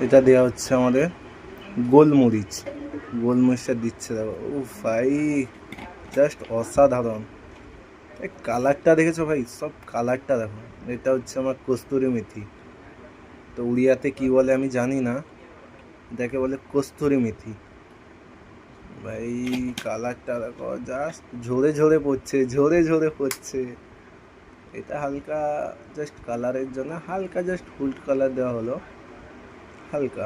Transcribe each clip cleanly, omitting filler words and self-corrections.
এটা দেওয়া হচ্ছে আমাদের গোলমরিচটা দিচ্ছে দেখো। ও ভাই জাস্ট অসাধারণ। এই কালারটা দেখেছো ভাই, সব কালারটা দেখো। এটা হচ্ছে আমার কস্তুরি মেথি, তো উড়িয়াতে কি বলে আমি জানি না, এটাকে বলে কস্তুরি মেথি। ভাই কালারটা দেখো, জাস্ট ঝরে ঝরে পড়ছে, ঝরে ঝরে পড়ছে। এটা হালকা জাস্ট কালারের জন্য হালকা জাস্ট ফুড কালার দেওয়া হলো হালকা,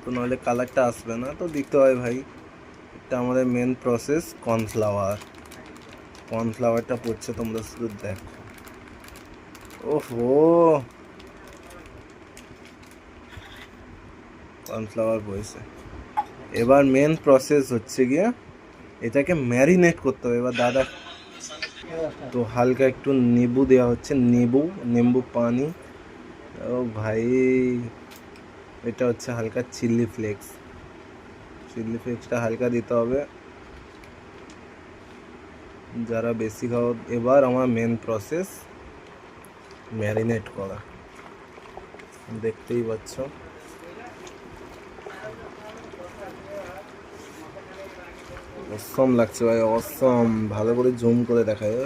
তো নাহলে কালারটা আসবে না, তো দিতে হয় ভাই। এটা আমাদের মেন প্রসেস। কর্নফ্লাওয়ারটা পড়ছে, তোমরা শুধু দেখো। ওহো, কর্নফ্লাওয়ার পড়েছে। এবার মেন প্রসেস হচ্ছে গিয়ে এটাকে ম্যারিনেট করতে হবে। এবার দাদা তো হালকা একটু নেবু দেওয়া হচ্ছে, নেবু পানি। ও ভাই, এটা হচ্ছে হালকা চিলি ফ্লেক্সটা হালকা দিতে হবে যারা বেশি খাও। এবার আমার মেন প্রসেস ম্যারিনেট করা, দেখতেই পাচ্ছ। অসম লাগছে ভাই, অসম। ভালো করে জুম করে দেখায়,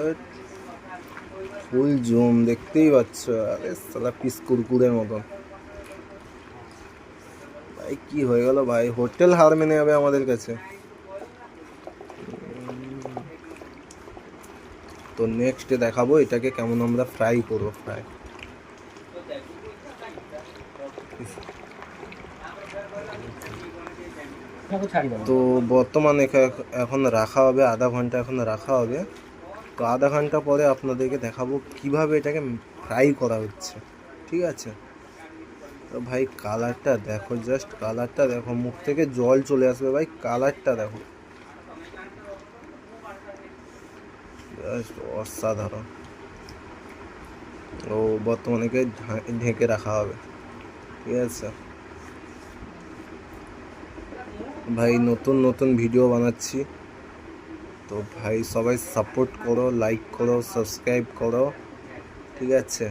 ফুল জুম, দেখতেই পাচ্ছ। আরে সালা পিস কুরকুরের মতন। ভাই কি হয়ে গেল ভাই, হোটেল হার মেনে যাবে আমাদের কাছে। তো নেক্সটে দেখাবো এটাকে কেমন আমরা ফ্রাই করবো। তো বর্তমানে এখন রাখা হবে আধা ঘন্টা, এখন রাখা হবে। তো আধা ঘন্টা পরে আপনাদেরকে দেখাবো কিভাবে এটাকে ফ্রাই করা হচ্ছে, ঠিক আছে? তো ভাই কালারটা দেখো, জাস্ট কালারটা দেখো, মুখ থেকে জল চলে আসবে ভাই, কালারটা দেখো, জাস্ট অসাধারণ। ও বর্তমানে ঢেকে রাখা হবে, ঠিক আছে ভাই। নতুন নতুন ভিডিও বানাচ্ছি, তো ভাই সবাই সাপোর্ট করো, লাইক করো, সাবস্ক্রাইব করো, ঠিক আছে।